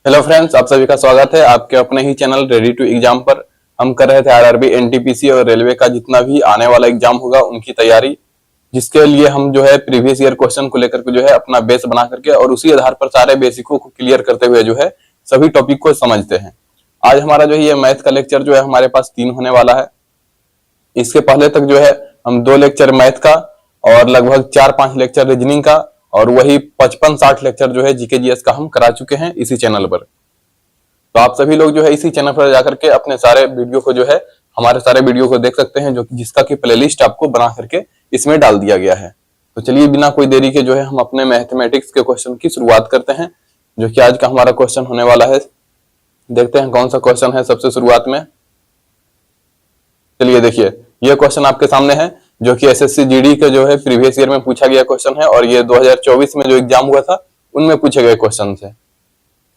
Hello friends, आप सभी का स्वागत है आपके अपने ही चैनल रेडी टू एग्जाम पर। हम कर रहे थे आरआरबी, एनटीपीसी और रेलवे का जितना भी आने वाला एग्जाम होगा उनकी तैयारी, जिसके लिए हम जो है प्रीवियस ईयर क्वेश्चन को लेकर के जो है अपना बेस बना करके और उसी आधार पर सारे बेसिकों को क्लियर करते हुए जो है सभी टॉपिक को समझते हैं। आज हमारा जो है ये मैथ का लेक्चर जो है हमारे पास 3 होने वाला है। इसके पहले तक जो है हम 2 लेक्चर मैथ का और लगभग 4-5 लेक्चर रीजनिंग का और वही 55-60 लेक्चर जो है जीके जीएस का हम करा चुके हैं इसी चैनल पर। तो आप सभी लोग जो है इसी चैनल पर जाकर के अपने सारे वीडियो को जो है हमारे सारे वीडियो को देख सकते हैं, जो जिसका की प्लेलिस्ट आपको बना करके इसमें डाल दिया गया है। तो चलिए बिना कोई देरी के जो है हम अपने मैथमेटिक्स के क्वेश्चन की शुरुआत करते हैं, जो कि आज का हमारा क्वेश्चन होने वाला है। देखते हैं कौन सा क्वेश्चन है सबसे शुरुआत में। चलिए देखिए, यह क्वेश्चन आपके सामने है जो कि एसएससी जीडी के जो है प्रीवियस ईयर में पूछा गया क्वेश्चन है और ये 2024 में जो एग्जाम हुआ था उनमें पूछे गए क्वेश्चन है।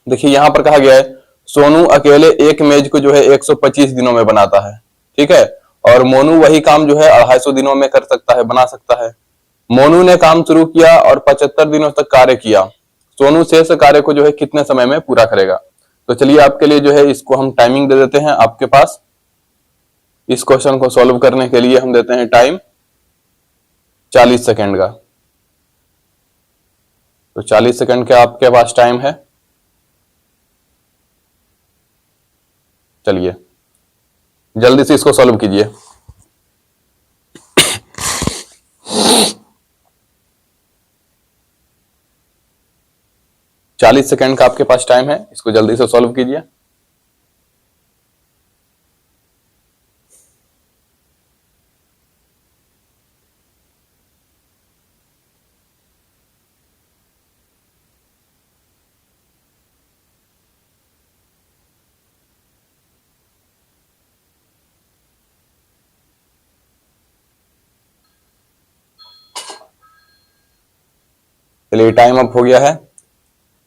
देखिए यहाँ पर कहा गया है सोनू अकेले एक मेज को जो है 125 दिनों में बनाता है, ठीक है, और मोनू वही काम जो है 250 दिनों में कर सकता है, बना सकता है। मोनू ने काम शुरू किया और 75 दिनों तक कार्य किया। सोनू शेष कार्य को जो है कितने समय में पूरा करेगा। तो चलिए आपके लिए जो है इसको हम टाइमिंग दे देते हैं। आपके पास इस क्वेश्चन को सॉल्व करने के लिए हम देते हैं टाइम 40 सेकेंड का। तो 40 सेकेंड का आपके पास टाइम है। चलिए जल्दी से इसको सॉल्व कीजिए। चालीस सेकेंड का आपके पास टाइम है, इसको जल्दी से सॉल्व कीजिए। चलिए टाइम अप हो गया है।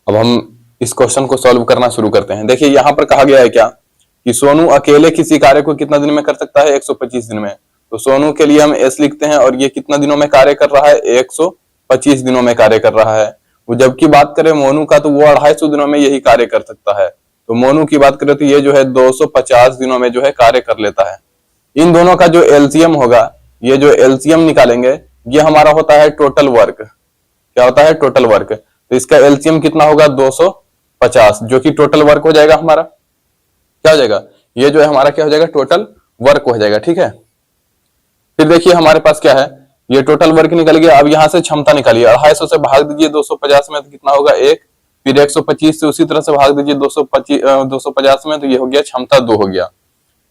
अब हम इस क्वेश्चन को सॉल्व करना शुरू करते हैं। देखिए यहाँ पर कहा गया है क्या कि सोनू अकेले किसी कार्य को कितना दिन में कर सकता है, 125 दिन में। तो सोनू के लिए हम एस लिखते हैं और ये कितना दिनों में कार्य कर रहा है, 125 दिनों में कार्य कर रहा है। वो जबकि बात करें मोनू का तो वो 250 दिनों में यही कार्य कर सकता है। तो मोनू की बात करें तो ये जो है 250 दिनों में जो है कार्य कर लेता है। इन दोनों का जो एलसीएम होगा, ये जो एलसीएम निकालेंगे ये हमारा होता है टोटल वर्क। क्या होता है, टोटल वर्क। तो इसका एलसीएम कितना होगा, 250, जो कि टोटल वर्क हो जाएगा हमारा। क्या हो जाएगा, ये जो है हमारा क्या हो जाएगा, टोटल वर्क हो जाएगा, ठीक है। फिर देखिए हमारे पास क्या है, ये टोटल वर्क निकल गया। अब यहां से क्षमता निकालिए, 250 से भाग दीजिए 250 में तो कितना होगा, 1। फिर 125 से उसी तरह से भाग दीजिए 250 में, तो ये हो गया क्षमता 2 हो गया।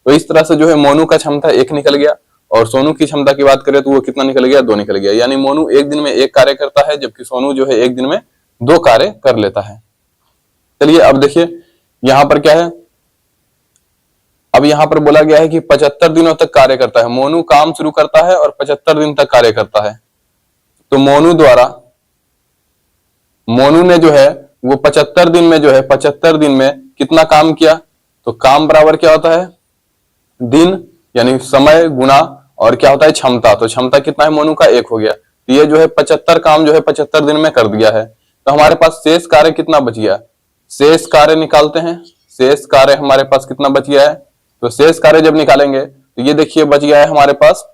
तो इस तरह से जो है मोनू का क्षमता 1 निकल गया और सोनू की क्षमता की बात करें तो वो कितना निकल गया, 2 निकल गया। यानी मोनू एक दिन में 1 कार्य करता है जबकि सोनू जो है एक दिन में 2 कार्य कर लेता है। चलिए अब देखिए यहां पर क्या है, अब यहां पर बोला गया है कि 75 दिनों तक कार्य करता है। मोनू काम शुरू करता है और 75 दिन तक कार्य करता है। तो मोनू ने जो है वो 75 दिन में जो है 75 दिन में कितना काम किया। तो काम बराबर क्या होता है, दिन यानी समय गुना और क्या होता है, क्षमता। तो क्षमता कितना है मोनू का, 1 हो गया। तो ये जो है 75 काम जो है 75 दिन में कर दिया है। तो हमारे पास शेष कार्य कितना बच गया, शेष कार्य निकालते हैं। शेष कार्य हमारे पास कितना बच गया है, तो शेष कार्य जब निकालेंगे तो ये देखिए बच गया है हमारे पास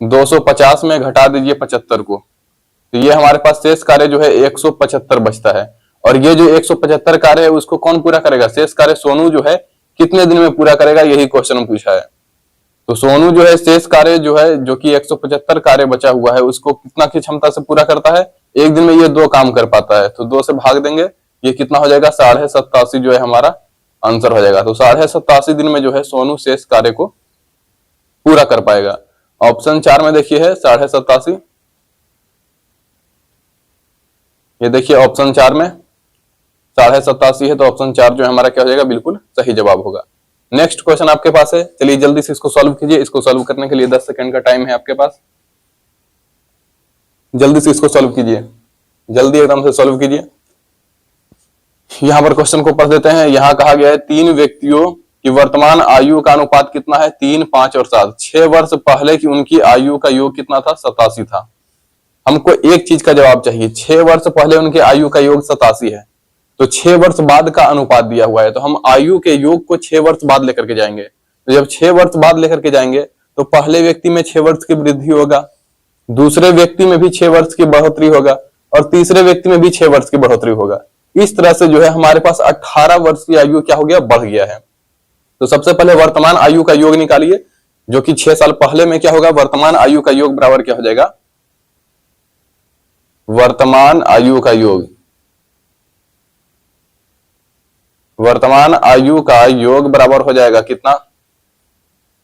250 में घटा दीजिए 75 को, तो ये हमारे पास शेष कार्य जो है 175 बचता है। और ये जो 175 कार्य है उसको कौन पूरा करेगा, शेष कार्य सोनू जो है कितने दिन में पूरा करेगा, यही क्वेश्चन पूछा है। तो सोनू जो है शेष कार्य जो है, जो कि 175 कार्य बचा हुआ है, उसको कितना की क्षमता से पूरा करता है, एक दिन में ये 2 काम कर पाता है। तो 2 से भाग देंगे, ये कितना हो जाएगा, 87.5 जो है हमारा आंसर हो जाएगा। तो 87.5 दिन में जो है सोनू शेष कार्य को पूरा कर पाएगा। ऑप्शन 4 में देखिए है 87.5। ये देखिए ऑप्शन 4 में 87.5 है, तो ऑप्शन 4 जो है हमारा क्या हो जाएगा, बिल्कुल सही जवाब होगा। नेक्स्ट क्वेश्चन आपके पास है, चलिए जल्दी से इसको सॉल्व कीजिए। इसको सॉल्व करने के लिए 10 सेकंड का टाइम है आपके पास। जल्दी से इसको सॉल्व कीजिए, जल्दी एकदम से सॉल्व कीजिए। यहां पर क्वेश्चन को पढ़ देते हैं। यहां कहा गया है 3 व्यक्तियों की वर्तमान आयु का अनुपात कितना है, 3, 5 और 7। 6 वर्ष पहले की उनकी आयु का योग कितना था, 87 था। हमको एक चीज का जवाब चाहिए, 6 वर्ष पहले उनके आयु का योग 87 है तो 6 वर्ष बाद का अनुपात दिया हुआ है, तो हम आयु के योग को 6 वर्ष बाद लेकर के जाएंगे। तो जब 6 वर्ष बाद लेकर के जाएंगे तो पहले व्यक्ति में 6 वर्ष की वृद्धि होगा, दूसरे व्यक्ति में भी 6 वर्ष की बढ़ोतरी होगा, और तीसरे व्यक्ति में भी 6 वर्ष की बढ़ोतरी होगा। इस तरह से जो है हमारे पास 18 वर्ष की आयु क्या हो गया, बढ़ गया है। तो सबसे पहले वर्तमान आयु का योग निकालिए, जो कि 6 साल पहले में क्या होगा, वर्तमान आयु का योग बराबर क्या हो जाएगा, वर्तमान आयु का योग, वर्तमान आयु का योग बराबर हो जाएगा कितना,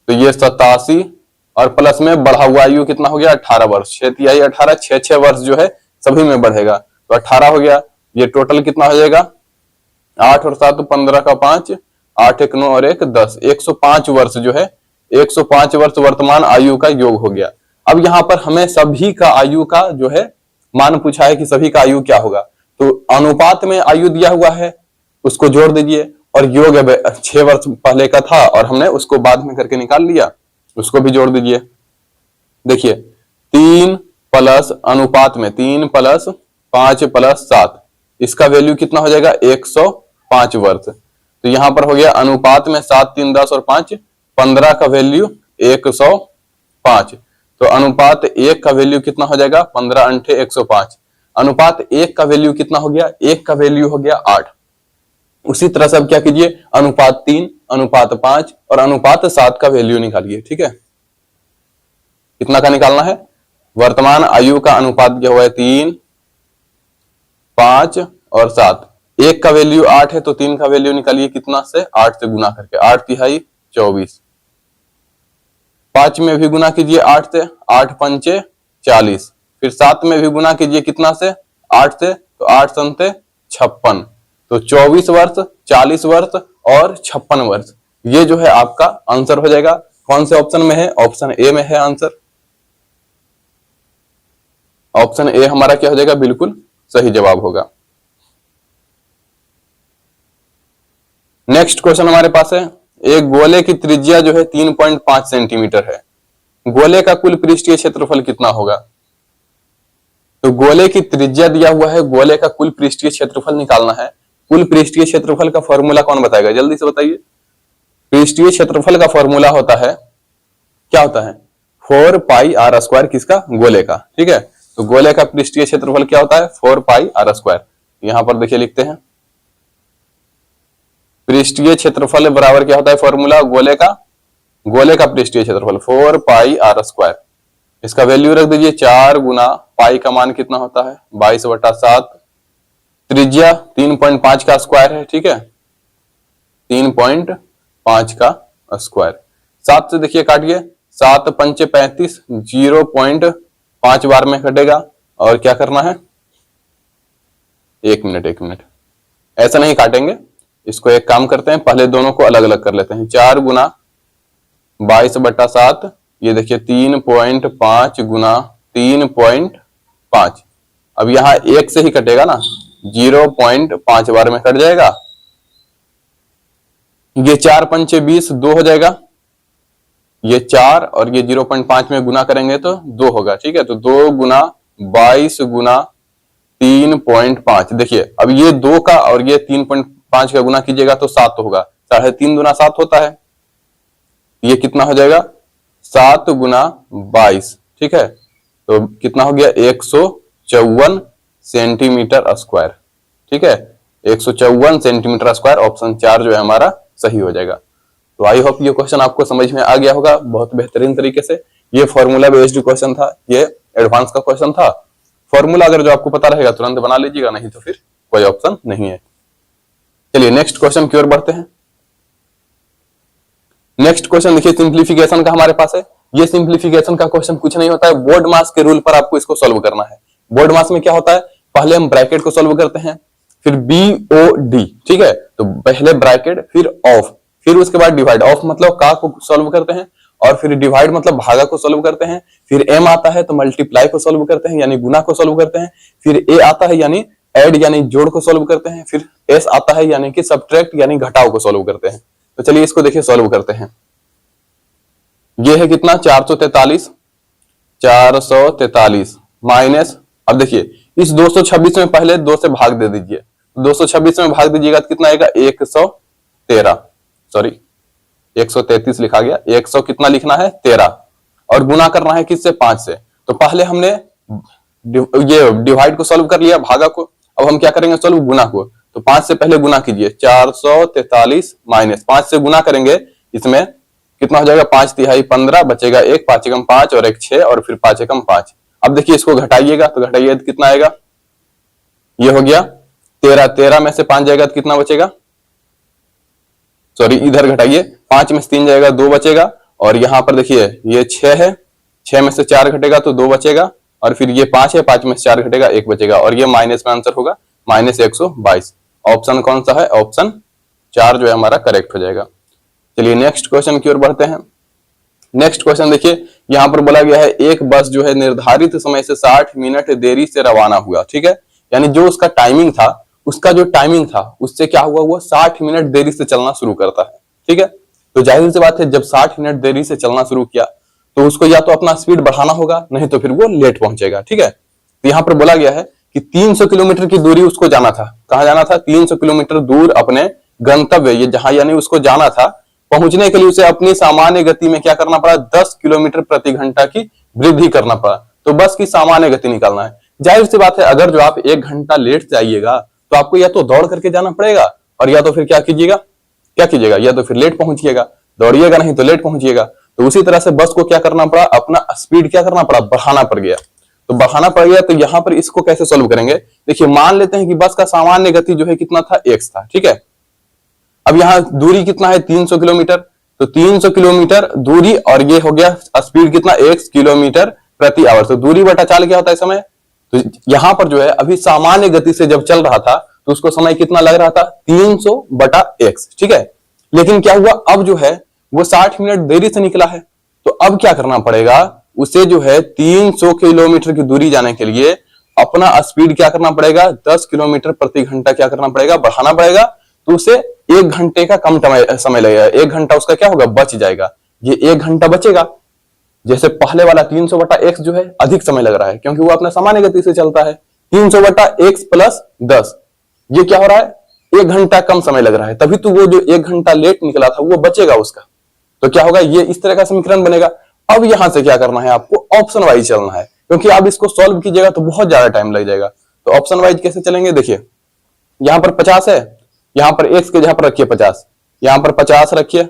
तो ये 87 और प्लस में बढ़ा हुआ आयु कितना हो गया, 18 वर्ष। 6 तिहाई 18, 6 वर्ष जो है सभी में बढ़ेगा, तो 18 हो गया। ये टोटल कितना हो जाएगा, 8 और 7 15 का 5, 8 1 9 और 1 10, 105 वर्ष जो है, 105 वर्ष वर्तमान आयु का योग हो गया। अब यहाँ पर हमें सभी का आयु का जो है मान पूछा है कि सभी का आयु क्या होगा, तो अनुपात में आयु दिया हुआ है उसको जोड़ दीजिए, और योग 6 वर्ष पहले का था और हमने उसको बाद में करके निकाल लिया, उसको भी जोड़ दीजिए। देखिए 3 प्लस अनुपात में 3 प्लस 5 प्लस 7, इसका वैल्यू कितना हो जाएगा, 105 वर्ष। तो यहां पर हो गया अनुपात में 7 3 10 और 5 15 का वैल्यू 105। तो अनुपात 1 का वैल्यू कितना हो जाएगा, 15 अंठे 105। अनुपात 1 का वैल्यू कितना हो गया, 1 का वैल्यू हो गया 8। उसी तरह से अब क्या कीजिए, अनुपात 3, अनुपात 5 और अनुपात 7 का वैल्यू निकालिए। ठीक है, कितना का निकालना है, वर्तमान आयु का अनुपात क्या हुआ है, 3 5 और 7। 1 का वैल्यू 8 है तो 3 का वैल्यू निकालिए कितना से, 8 से गुना करके, 8 तिहाई 24। 5 में भी गुना कीजिए 8 से, 8 पंचे 40। फिर 7 में भी गुना कीजिए कितना से, 8 से, तो 8 संते 56। तो 24 वर्ष, 40 वर्ष और 56 वर्ष, ये जो है आपका आंसर हो जाएगा। कौन से ऑप्शन में है, ऑप्शन ए में है आंसर। ऑप्शन ए हमारा क्या हो जाएगा, बिल्कुल सही जवाब होगा। नेक्स्ट क्वेश्चन हमारे पास है, एक गोले की त्रिज्या जो है 3.5 सेंटीमीटर है, गोले का कुल पृष्ठीय क्षेत्रफल कितना होगा। तो गोले की त्रिज्या दिया हुआ है, गोले का कुल पृष्ठीय क्षेत्रफल निकालना है। कुल पृष्ठीय क्षेत्रफल का फॉर्मूला कौन बताएगा, जल्दी से बताइए। पृष्ठीय क्षेत्रफल का फॉर्मूला होता है, क्या होता है, 4 पाई आर स्क्वायर, किसका, गोले का। ठीक है, तो गोले का पृष्ठीय क्षेत्रफल क्या होता है, 4 पाई आर स्क्वायर। यहां पर देखिए लिखते हैं, पृष्ठीय क्षेत्रफल बराबर क्या होता है, फॉर्मूला गोले का पृष्ठीय क्षेत्रफल 4 पाई आर स्क्वायर। इसका वैल्यू रख दीजिए 4 गुना पाई का मान कितना होता है, 22/7। त्रिज्या 3.5 का स्क्वायर है। ठीक है, 3.5 का स्क्वायर। 7 से देखिए काटिए, 7 पंचे 35, 0.5 बार में कटेगा। और क्या करना है, 1 मिनट, ऐसा नहीं काटेंगे, इसको एक काम करते हैं, पहले दोनों को अलग अलग कर लेते हैं। 4 गुना 22/7, ये देखिए 3.5 गुना 3.5। अब यहां 1 से ही कटेगा ना, 0.5 बार में कट जाएगा। ये 4 पंचे 20, 2 हो जाएगा। ये 4 और ये 0.5 में गुना करेंगे तो 2 होगा। ठीक है, तो 2 गुना 22 गुना 3.5। देखिए अब ये 2 का और ये 3.5 का गुना कीजिएगा तो 7 होगा। 3.5 गुना 7 होता है, ये कितना हो जाएगा, 7 गुना 22। ठीक है, तो कितना हो गया, 154 सेंटीमीटर स्क्वायर। ठीक है, 154 सेंटीमीटर स्क्वायर। ऑप्शन 4 जो है हमारा सही हो जाएगा। तो आई होप ये क्वेश्चन आपको समझ में आ गया होगा बहुत बेहतरीन तरीके से। ये फॉर्मूला बेस्ड क्वेश्चन था, ये एडवांस का क्वेश्चन था। फॉर्मूला अगर जो आपको पता रहेगा तुरंत बना लीजिएगा, नहीं तो फिर कोई ऑप्शन नहीं है। चलिए नेक्स्ट क्वेश्चन की ओर बढ़ते हैं। नेक्स्ट क्वेश्चन देखिए सिंप्लीफिकेशन का हमारे पास है। ये सिंप्लीफिकेशन का क्वेश्चन कुछ नहीं होता है, बोर्ड मास के रूल पर आपको इसको सॉल्व करना है। बोर्ड मास में क्या होता है, पहले हम ब्रैकेट को सॉल्व करते हैं, फिर BOD। ठीक है, तो पहले ब्रैकेट फिर ऑफ, फिर उसके बाद डिवाइड। ऑफ मतलब का को सॉल्व करते हैं, और फिर डिवाइड मतलब भागा को सॉल्व करते हैं। फिर M आता है तो मल्टीप्लाई को सॉल्व करते हैं, यानी गुना को सॉल्व करते हैं। फिर A आता है यानी ऐड यानी जोड़ को सॉल्व करते हैं। फिर S आता है यानी कि सब्ट्रैक्ट यानी घटाव को सॉल्व करते हैं। तो चलिए इसको देखिए सॉल्व करते हैं। ये है कितना, 443 माइनस, अब देखिए इस 226 में पहले 2 से भाग दे दीजिए, 226 में भाग दीजिएगा तो कितना आएगा 113, सॉरी 133 लिखा गया, 100 कितना लिखना है 13, और गुना करना है किससे 5 से। तो पहले हमने ये डिवाइड को सॉल्व कर लिया, भागा को, अब हम क्या करेंगे सॉल्व गुना को। तो 5 से पहले गुना कीजिए, 443 माइनस 5 से गुना करेंगे, इसमें कितना हो जाएगा 5 तिहाई 15, बचेगा 1, 5 एकम 5 और 1 6 और फिर 5 एकम 5। अब देखिए इसको घटाइएगा, तो घटाइए तो कितना आएगा, ये हो गया 13, 13 में से 5 जाएगा तो कितना बचेगा, सॉरी इधर घटाइए, 5 में से 3 जाएगा 2 बचेगा, और यहां पर देखिए ये 6 है, 6 में से 4 घटेगा तो 2 बचेगा, और फिर ये 5 है, 5 में से 4 घटेगा 1 बचेगा, और ये माइनस में आंसर होगा -122। ऑप्शन कौन सा है, ऑप्शन 4 जो है हमारा करेक्ट हो जाएगा। चलिए नेक्स्ट क्वेश्चन की ओर बढ़ते हैं। नेक्स्ट क्वेश्चन देखिए, यहां पर बोला गया है एक बस जो है निर्धारित समय से 60 मिनट देरी से रवाना हुआ, ठीक है, यानी जो उसका टाइमिंग था, उसका जो टाइमिंग था उससे क्या हुआ, वो 60 मिनट देरी से चलना शुरू करता है, ठीक है। तो जाहिर सी बात है जब 60 मिनट देरी से चलना शुरू किया तो उसको या तो अपना स्पीड बढ़ाना होगा, नहीं तो फिर वो लेट पहुंचेगा, ठीक है। तो यहां पर बोला गया है कि 300 किलोमीटर की दूरी उसको जाना था, कहां जाना था, 300 किलोमीटर दूर अपने गंतव्य, ये जहां यानी उसको जाना था, पहुंचने के लिए उसे अपनी सामान्य गति में क्या करना पड़ा, 10 किलोमीटर प्रति घंटा की वृद्धि करना पड़ा। तो बस की सामान्य गति निकालना है। जाहिर सी बात है अगर जो आप 1 घंटा लेट जाइएगा तो आपको या तो दौड़ करके जाना पड़ेगा, और या तो फिर क्या कीजिएगा, या तो फिर लेट पहुंचिएगा, दौड़िएगा नहीं तो लेट पहुंचिएगा। तो उसी तरह से बस को क्या करना पड़ा, अपना स्पीड क्या करना पड़ा, बढ़ाना पड़ गया। तो बढ़ाना पड़ गया, तो यहां पर इसको कैसे सोल्व करेंगे, देखिए मान लेते हैं कि बस का सामान्य गति जो है कितना था, x था, ठीक है। अब यहाँ दूरी कितना है 300 किलोमीटर, तो 300 किलोमीटर दूरी और ये हो गया स्पीड कितना, 1 किलोमीटर प्रति आवर। तो दूरी बटा चाल क्या होता है, समय। तो यहां पर जो है अभी सामान्य गति से जब चल रहा था तो उसको समय कितना लग रहा था, 300 बटा x, ठीक है। लेकिन क्या हुआ, अब जो है वो 60 मिनट देरी से निकला है, तो अब क्या करना पड़ेगा, उसे जो है 300 किलोमीटर की दूरी जाने के लिए अपना स्पीड क्या करना पड़ेगा, 10 किलोमीटर प्रति घंटा क्या करना पड़ेगा, बढ़ाना पड़ेगा। तो उसे 1 घंटे का कम समय लगेगा, 1 घंटा उसका क्या होगा, बच जाएगा। ये 1 घंटा बचेगा, जैसे पहले वाला 300 बटा x जो है अधिक समय लग रहा है क्योंकि वो अपने सामान्य गति से चलता है। 300 बटा x प्लस 10, ये क्या हो रहा है, 1 घंटा कम समय लग रहा है, तभी तो वो जो 1 घंटा लेट निकला था वो बचेगा उसका। तो क्या होगा, ये इस तरह का समीकरण बनेगा। अब यहां से क्या करना है, आपको ऑप्शन वाइज चलना है, क्योंकि आप इसको सॉल्व कीजिएगा तो बहुत ज्यादा टाइम लग जाएगा। तो ऑप्शन वाइज कैसे चलेंगे, देखिए यहां पर 50 है, यहां पर x के जगह पर रखिए 50, यहां पर 50 रखिए,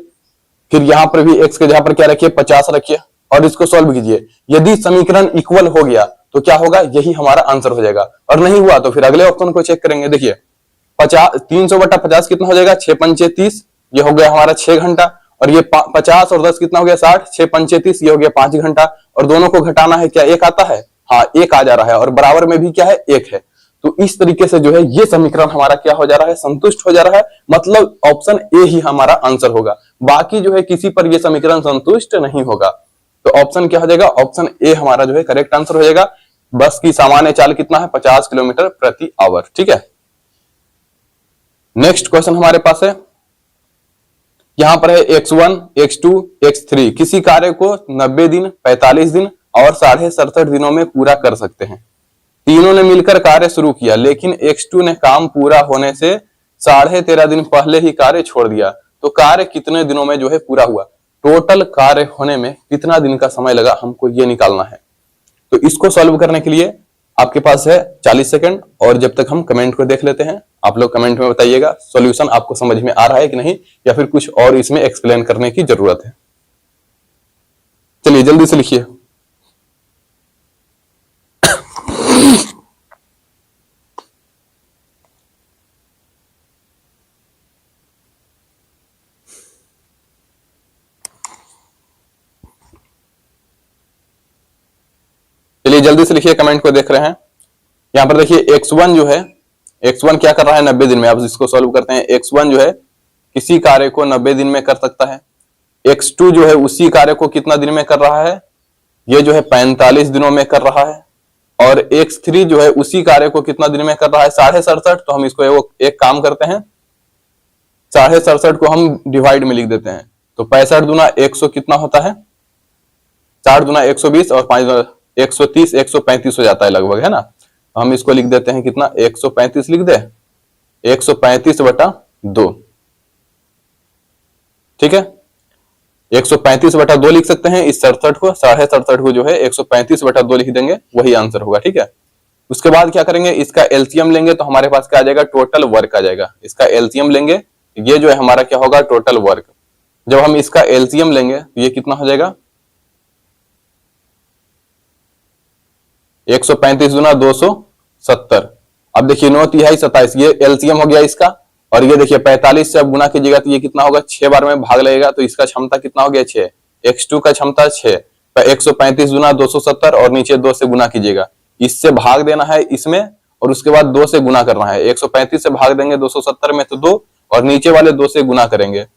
फिर यहां पर भी x के जगह पर क्या रखिए, 50 रखिए, और इसको सॉल्व कीजिए। यदि समीकरण इक्वल हो गया तो क्या होगा, यही हमारा आंसर हो जाएगा, और नहीं हुआ तो फिर अगले ऑप्शन को चेक करेंगे। देखिए 300 बटा 50 कितना हो जाएगा, 6 पंचे 30, ये हो गया हमारा 6 घंटा, और ये 50 और 10 कितना हो गया 60, 6 पंचे 30, ये हो गया 5 घंटा, और दोनों को घटाना है, क्या 1 आता है, हाँ 1 आ जा रहा है, और बराबर में भी क्या है 1 है। तो इस तरीके से जो है ये समीकरण हमारा क्या हो जा रहा है, संतुष्ट हो जा रहा है, मतलब ऑप्शन ए ही हमारा आंसर होगा। बाकी जो है किसी पर ये समीकरण संतुष्ट नहीं होगा। तो ऑप्शन क्या हो जाएगा, ऑप्शन ए हमारा जो है करेक्ट आंसर हो जाएगा। बस की सामान्य चाल कितना है, 50 किलोमीटर प्रति आवर, ठीक है। नेक्स्ट क्वेश्चन हमारे पास है, यहां पर है x1, x2, x3 किसी कार्य को 90 दिन, 45 दिन और 67.5 दिनों में पूरा कर सकते हैं। तीनों ने मिलकर कार्य शुरू किया, लेकिन x2 ने काम पूरा होने से 13.5 दिन पहले ही कार्य छोड़ दिया। तो कार्य कितने दिनों में जो है पूरा हुआ, टोटल कार्य होने में कितना दिन का समय लगा, हमको ये निकालना है। तो इसको सॉल्व करने के लिए आपके पास है 40 सेकंड, और जब तक हम कमेंट को देख लेते हैं, आप लोग कमेंट में बताइएगा सॉल्यूशन आपको समझ में आ रहा है कि नहीं, या फिर कुछ और इसमें एक्सप्लेन करने की जरूरत है। चलिए जल्दी से लिखिए। चलिए जल्दी से लिखिए, कमेंट को देख रहे हैं। यहां पर देखिए x1 जो है, x1 क्या कर रहा है 90 दिन में, अब इसको सॉल्व करते हैं। x1 जो है किसी कार्य को 90 दिन में कर सकता है। x2 जो है उसी कार्य को कितना दिन में कर रहा है, ये जो है 45 दिनों में कर रहा है। और x3 जो है उसी कार्य को कितना दिन में कर रहा है, 67.5। तो हम इसको एक काम करते हैं, 67.5 को हम डिवाइड में लिख देते हैं। तो 65 दूना 100 कितना होता है, 4 दूना 120 और 5 130, 135 हो जाता है लगभग, है ना। हम इसको लिख देते हैं कितना, 135 लिख दे, 135/2, ठीक है। 135/2 लिख सकते हैं इस 67 को, 67.5 को जो है 135/2 लिख देंगे, वही आंसर होगा, ठीक है। उसके बाद क्या करेंगे, इसका एलसीएम लेंगे तो हमारे पास क्या आ जाएगा, टोटल वर्क आ जाएगा। इसका एलसीएम लेंगे, ये जो है हमारा क्या होगा, टोटल वर्क। जब हम इसका एलसीएम लेंगे तो ये कितना हो जाएगा, 135 गुना 270। अब देखिए 9 तिहाई 27, ये एलसीएम हो गया इसका। और ये देखिए 45 से अब गुना कीजिएगा तो ये कितना होगा, 6 बार में भाग लगेगा तो इसका क्षमता कितना हो गया, 6। x2 का क्षमता 6, 135 गुना 270 और नीचे 2 से गुना कीजिएगा, इससे भाग देना है इसमें और उसके बाद 2 से गुना करना है। 135 से भाग देंगे 270 में तो 2, और नीचे वाले 2 से गुना करेंगे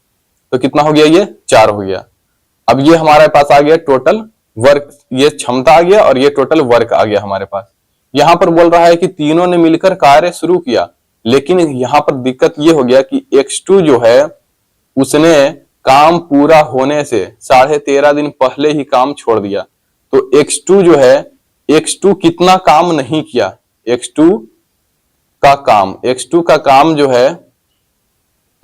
तो कितना हो गया, ये 4 हो गया। अब ये हमारे पास आ गया टोटल वर्क, ये क्षमता आ गया और ये टोटल वर्क आ गया हमारे पास। यहां पर बोल रहा है कि तीनों ने मिलकर कार्य शुरू किया, लेकिन यहां पर दिक्कत ये हो गया कि x2 जो है उसने काम पूरा होने से 13.5 दिन पहले ही काम छोड़ दिया। तो x2 जो है, x2 कितना काम नहीं किया, x2 का काम जो है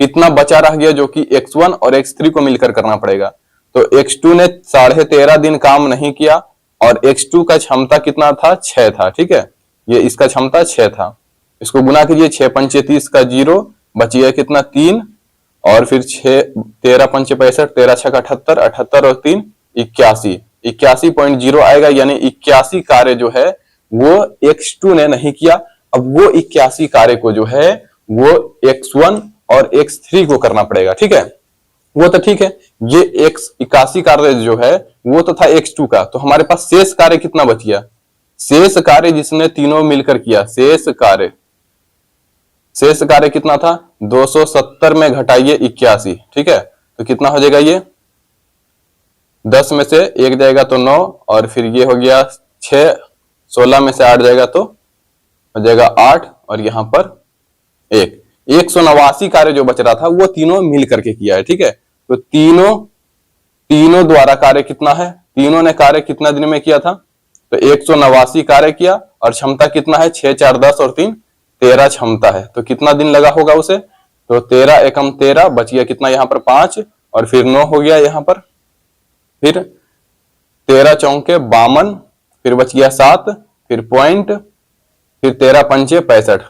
कितना बचा रह गया, जो कि x1 और x3 को मिलकर करना पड़ेगा। तो x2 ने 13.5 दिन काम नहीं किया और x2 का क्षमता कितना था, 6 था, ठीक है। ये इसका क्षमता 6 था। इसको गुना कीजिए, 6 पंचे 30 का 0, बचिए कितना 3, और फिर 6 13 पंचे 65, 13 छक 78, 78 और 3 81, 81.0 आएगा। यानी 81 कार्य जो है वो x2 ने नहीं किया। अब वो 81 कार्य को जो है वो x1 और x3 को करना पड़ेगा, ठीक है। वो तो ठीक है, ये 81 कार्य जो है वो तो था x2 का, तो हमारे पास शेष कार्य कितना बच गया, शेष कार्य जिसने तीनों मिलकर किया, शेष कार्य कितना था, 270 में घटाइए 81, ठीक है। तो कितना हो जाएगा, ये 10 में से 1 जाएगा तो 9, और फिर ये हो गया 6, 16 में से 8 जाएगा तो हो जाएगा 8, और यहां पर 1, 189 कार्य जो बच रहा था वो तीनों मिल करके किया है, ठीक है। तो तीनों द्वारा कार्य कितना है, तीनों ने कार्य कितना दिन में किया था, तो 189 कार्य किया और क्षमता कितना है, 6 4 10 और 3 13 क्षमता है। तो कितना दिन लगा होगा उसे, तो 13 एकम 13, बच गया कितना यहाँ पर 5, और फिर 9 हो गया यहाँ पर, फिर 13 चौके 52, फिर बच गया 7, फिर पॉइंट, फिर 13 पंचे 65,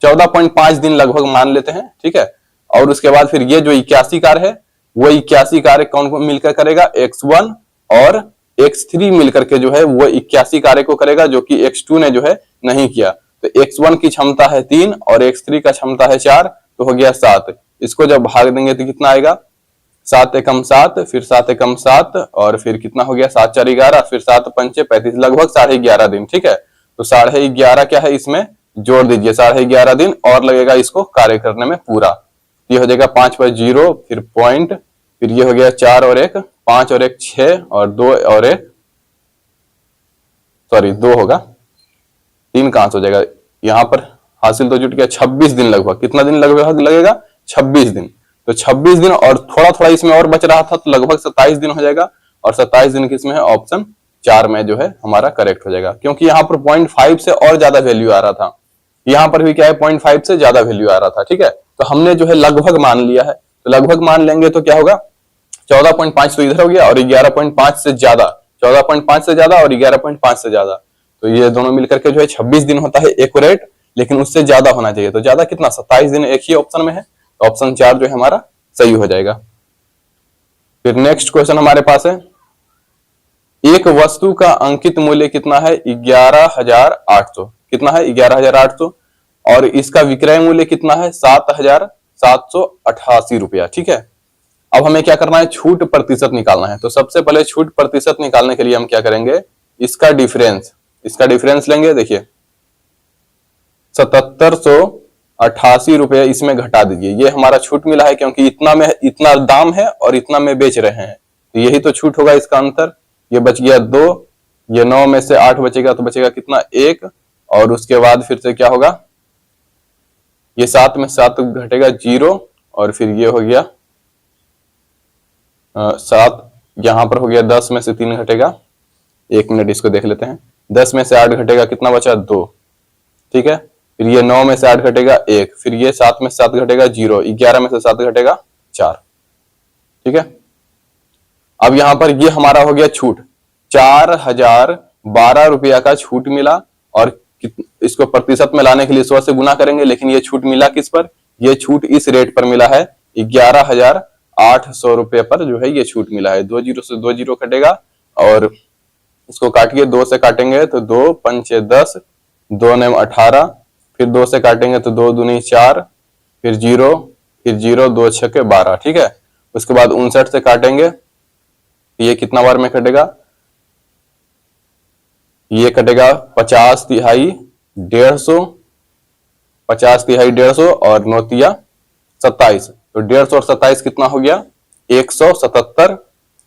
14.5 दिन लगभग मान लेते हैं, ठीक है। और उसके बाद फिर ये जो 81 कार्य है वो 81 कार्य कौन को मिलकर करेगा, x1 और x3 मिलकर के जो है वो 81 कार्य को करेगा, जो कि x2 ने जो है नहीं किया। तो x1 की क्षमता है 3 और x3 का क्षमता है 4, तो हो गया 7। इसको जब भाग देंगे तो कितना आएगा, 7 एकम 7, फिर 7 एकम 7, और फिर कितना हो गया 7 4 11, फिर 7 पंचे 35, लगभग 11.5 दिन, ठीक है। तो 11.5 क्या है, इसमें जोड़ दीजिए, 11.5 दिन और लगेगा इसको कार्य करने में पूरा। ये हो जाएगा 5 पर 0, फिर पॉइंट, फिर ये हो गया 4 और 1, 5 और 1 6, और 2 और 1 सॉरी 2 होगा, 3 कहां से हो जाएगा, यहां पर हासिल तो जुट गया 26 दिन लगभग। कितना दिन लगभग लगेगा, 26 दिन। तो 26 दिन और थोड़ा थोड़ा इसमें और बच रहा था, तो लगभग 27 दिन हो जाएगा, और 27 दिन किसमें है, ऑप्शन 4 में जो है हमारा करेक्ट हो जाएगा। क्योंकि यहाँ पर 0.5 से और ज्यादा वैल्यू आ रहा था, यहाँ पर भी क्या है 0.5 से ज्यादा वैल्यू आ रहा था, ठीक है। तो हमने जो है लगभग मान लिया है, तो लगभग मान लेंगे तो क्या होगा, 14.5 तो इधर हो गया और 11.5 से ज्यादा, 14.5 से ज्यादा और 11.5 से ज्यादा, तो ये दोनों मिलकर के जो है 26 दिन होता है एक्यूरेट, लेकिन उससे ज्यादा होना चाहिए। तो ज्यादा कितना, 27 दिन एक ही ऑप्शन में है, तो ऑप्शन 4 जो है हमारा सही हो जाएगा। फिर नेक्स्ट क्वेश्चन हमारे पास है, एक वस्तु का अंकित मूल्य कितना है, 11,800, कितना है 11,800, और इसका विक्रय मूल्य कितना है 7,788 रुपया, ठीक है। अब हमें क्या करना है, छूट प्रतिशत निकालना है। तो सबसे पहले छूट प्रतिशत निकालने के लिए हम क्या करेंगे, इसका डिफरेंस लेंगे। देखिए 7,788 रुपये इसमें घटा दीजिए, ये हमारा छूट मिला है, क्योंकि इतना दाम है और इतना में बेच रहे हैं, तो यही तो छूट होगा इसका अंतर। ये बच गया 2, ये 9 में से 8 बचेगा, तो बचेगा कितना 1, और उसके बाद फिर से क्या होगा, ये 7 में 7 घटेगा 0, और फिर ये हो गया 7, यहां पर हो गया 10 में से 3 घटेगा, 1 मिनट इसको देख लेते हैं, 10 में से 8 घटेगा, कितना बचा 2, ठीक है। फिर ये 9 में से 8 घटेगा 1, फिर ये 7 में से 7 घटेगा 0, 11 में से 7 घटेगा 4। ठीक है, अब यहां पर ये हमारा हो गया छूट, 4012 रुपया का छूट मिला। और इसको प्रतिशत में लाने के लिए 100 से गुना करेंगे, लेकिन ये छूट मिला किस पर? ये छूट इस रेट पर मिला है, 11,800 रुपये पर जो है ये छूट मिला है। 2 जीरो से 2 जीरो कटेगा और इसको काटिए, 2 से काटेंगे तो 2 पंचे 10, 2 नेम 18, फिर 2 से काटेंगे तो 2 दूनी 4, फिर 0, फिर 0, 2 छके 12। ठीक है, उसके बाद 59 से काटेंगे, ये कितना बार में कटेगा? ये कटेगा 50 तिहाई 150, 50 तिहाई 150 और 9 तिया 27, तो 150 और 27 कितना हो गया? 177।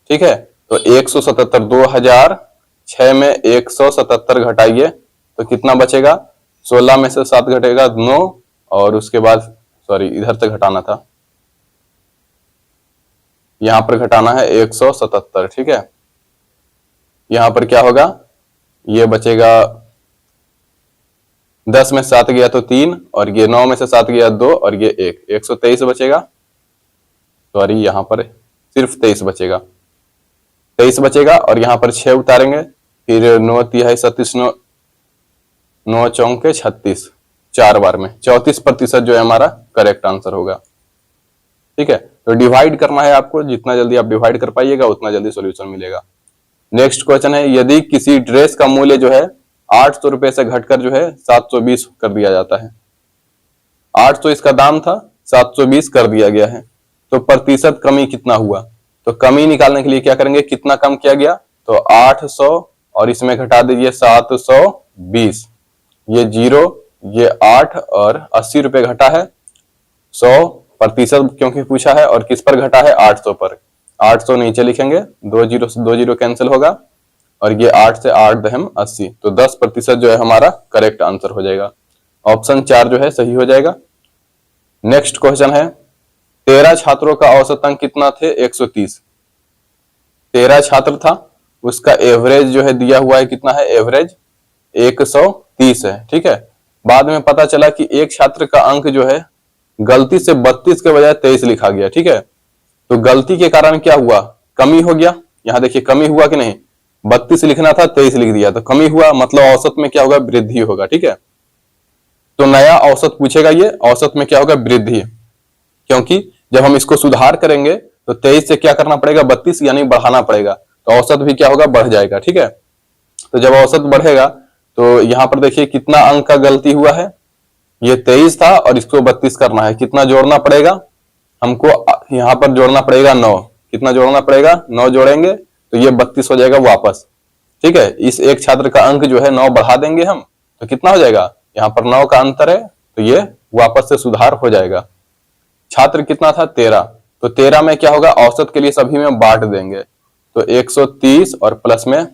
ठीक है, तो 177, 2006 में 177 घटाइए तो कितना बचेगा? 16 में से 7 घटेगा 9, और उसके बाद सॉरी इधर से घटाना था, यहां पर घटाना है 177। ठीक है, यहां पर क्या होगा? ये बचेगा 10 में से 7 गया तो 3, और ये 9 में से 7 गया 2, और ये 1, 123 बचेगा। सॉरी यहाँ पर सिर्फ 23 बचेगा, 23 बचेगा, और यहाँ पर 6 उतारेंगे, फिर 9 तिहाई 37, 9 चौके 36, 4 बार में 34% जो है हमारा करेक्ट आंसर होगा। ठीक है, तो डिवाइड करना है आपको, जितना जल्दी आप डिवाइड कर पाइएगा उतना जल्दी सॉल्यूशन मिलेगा। नेक्स्ट क्वेश्चन है, यदि किसी ड्रेस का मूल्य जो है 800 रुपए से घटकर जो है 720 कर दिया जाता है, 800 इसका दाम था, 720 कर दिया गया है, तो प्रतिशत कमी कितना हुआ? तो कमी निकालने के लिए क्या करेंगे, कितना कम किया गया? तो 800 और इसमें घटा दीजिए 720, ये 0, ये 8 और 80 रुपए घटा है, 100% क्योंकि पूछा है, और किस पर घटा है? 800 पर। 800 नीचे लिखेंगे, 2 जीरो से 2 जीरो कैंसिल होगा, और ये 8 से 8 दहम 80, तो 10% जो है हमारा करेक्ट आंसर हो जाएगा। ऑप्शन 4 जो है सही हो जाएगा। नेक्स्ट क्वेश्चन है, 13 छात्रों का औसत अंक कितना थे? 130। 13 छात्र था, उसका एवरेज जो है दिया हुआ है, कितना है एवरेज? 130 है। ठीक है, बाद में पता चला कि एक छात्र का अंक जो है गलती से 32 के बजाय 23 लिखा गया। ठीक है, तो गलती के कारण क्या हुआ? कमी हो गया। यहां देखिए कमी हुआ कि नहीं, 32 लिखना था 23 लिख दिया, तो कमी हुआ, मतलब औसत में क्या होगा? वृद्धि होगा। ठीक है, तो नया औसत पूछेगा, ये औसत में क्या होगा? वृद्धि, क्योंकि जब हम इसको सुधार करेंगे तो 23 से क्या करना पड़ेगा? 32 यानी बढ़ाना पड़ेगा, तो औसत भी क्या होगा? बढ़ जाएगा। ठीक है, तो जब औसत बढ़ेगा तो यहां पर देखिए कितना अंक का गलती हुआ है, ये 23 था और इसको 32 करना है, कितना जोड़ना पड़ेगा हमको? यहां पर जोड़ना पड़ेगा 9, कितना जोड़ना पड़ेगा? 9 जोड़ेंगे तो ये 32 हो जाएगा वापस। ठीक है, इस एक छात्र का अंक जो है 9 बढ़ा देंगे हम, तो कितना हो जाएगा? यहाँ पर 9 का अंतर है, तो ये वापस से सुधार हो जाएगा। छात्र कितना था? 13, तो 13 में क्या होगा? औसत के लिए सभी में बांट देंगे, तो 130 और प्लस में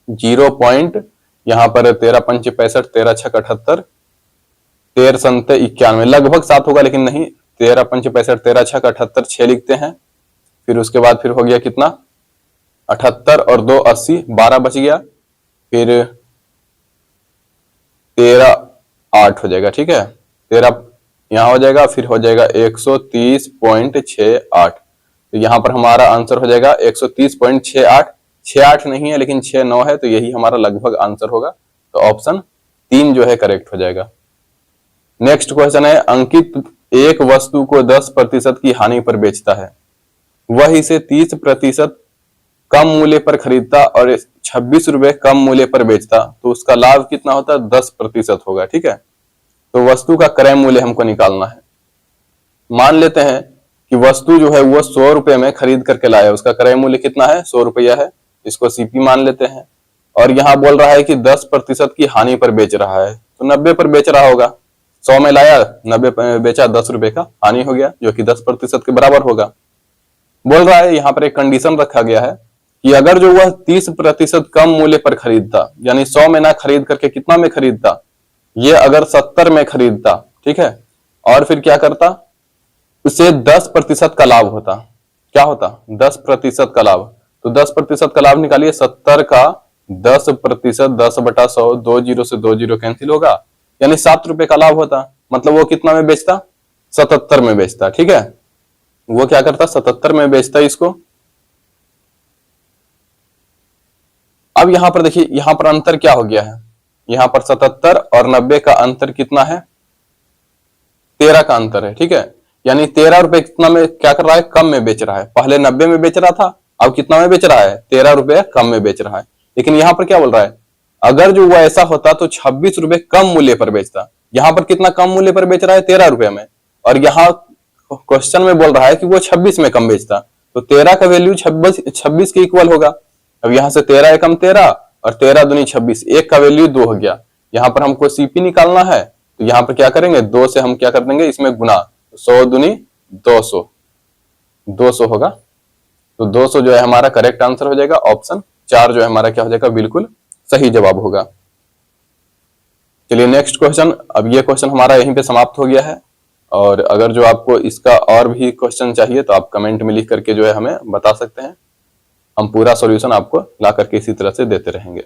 0 पॉइंट, यहाँ पर 13 पंच 65, 13 छक 78, 13 संते 91, लगभग 7 होगा लेकिन नहीं, 13 पंच 65, 13 छक 78, 6 लिखते हैं, फिर उसके बाद फिर हो गया कितना? 78 और 2 80, 12 बच गया, फिर 13 8 हो जाएगा। ठीक है, 13 यहां हो जाएगा, फिर हो जाएगा 130.68, तो यहां पर हमारा आंसर हो जाएगा 130.68। 68 नहीं है लेकिन 69 है, तो यही हमारा लगभग आंसर होगा, तो ऑप्शन 3 जो है करेक्ट हो जाएगा। नेक्स्ट क्वेश्चन है, अंकित एक वस्तु को 10% की हानि पर बेचता है, वह इसे 30% कम मूल्य पर खरीदता और 26 रुपए कम मूल्य पर बेचता, तो उसका लाभ कितना होता है? 10% होगा। ठीक है, तो वस्तु का क्रय मूल्य हमको निकालना है। मान लेते हैं कि वस्तु जो है वो 100 रुपए में खरीद करके लाया, उसका क्रय मूल्य कितना है? 100 रुपया है, इसको सीपी मान लेते हैं, और यहाँ बोल रहा है कि 10% की हानि पर बेच रहा है, तो 90 पर बेच रहा होगा। 100 में लाया, 90 में बेचा, 10 रुपए का हानि हो गया, जो कि 10% के बराबर होगा। बोल रहा है यहाँ पर एक कंडीशन रखा गया है कि अगर जो वह 30% कम मूल्य पर खरीदता, यानी 100 में ना खरीद करके कितना में खरीदता? ये अगर 70 में खरीदता, ठीक है, और फिर क्या करता? उसे 10% का लाभ होता। क्या होता? 10% का लाभ, तो 10% का लाभ निकालिए, 70 का 10%, 10/100, 2 जीरो से 2 जीरो कैंसिल होगा, यानी 7 रुपए का लाभ होता, मतलब वो कितना में बेचता, 77 में बेचता। ठीक है, वो क्या करता, 77 में बेचता इसको। अब यहां पर देखिए, यहां पर अंतर क्या हो गया है, यहां पर 77 और 90 का अंतर कितना है, 13 का अंतर है। ठीक है, यानी 13 रुपए कितना में क्या कर रहा है, कम में बेच रहा है। पहले 90 में बेच रहा था, अब कितना में बेच रहा है, 13 रुपए कम में बेच रहा है। लेकिन यहां पर क्या बोल रहा है, अगर जो वो ऐसा होता तो 26 रुपए कम मूल्य पर बेचता। यहां पर कितना कम मूल्य पर बेच रहा है, 13 रुपए में, और यहाँ क्वेश्चन में बोल रहा है कि वो 26 में कम बेचता, तो 13 का वैल्यू 26 के इक्वल होगा। अब यहां से 13 एकम 13 और 13 दूनी 26, एक का वैल्यू 2 हो गया। यहाँ पर हमको सीपी निकालना है, तो यहाँ पर क्या करेंगे, 2 से हम क्या कर देंगे, इसमें गुना, 100 दूनी 200, 200 होगा। तो 200 जो है हमारा करेक्ट आंसर हो जाएगा। ऑप्शन 4 जो है हमारा क्या हो जाएगा, बिल्कुल सही जवाब होगा। चलिए नेक्स्ट क्वेश्चन। अब ये क्वेश्चन हमारा यहीं पे समाप्त हो गया है, और अगर जो आपको इसका और भी क्वेश्चन चाहिए तो आप कमेंट में लिख करके जो है हमें बता सकते हैं। हम पूरा सॉल्यूशन आपको ला करके इसी तरह से देते रहेंगे।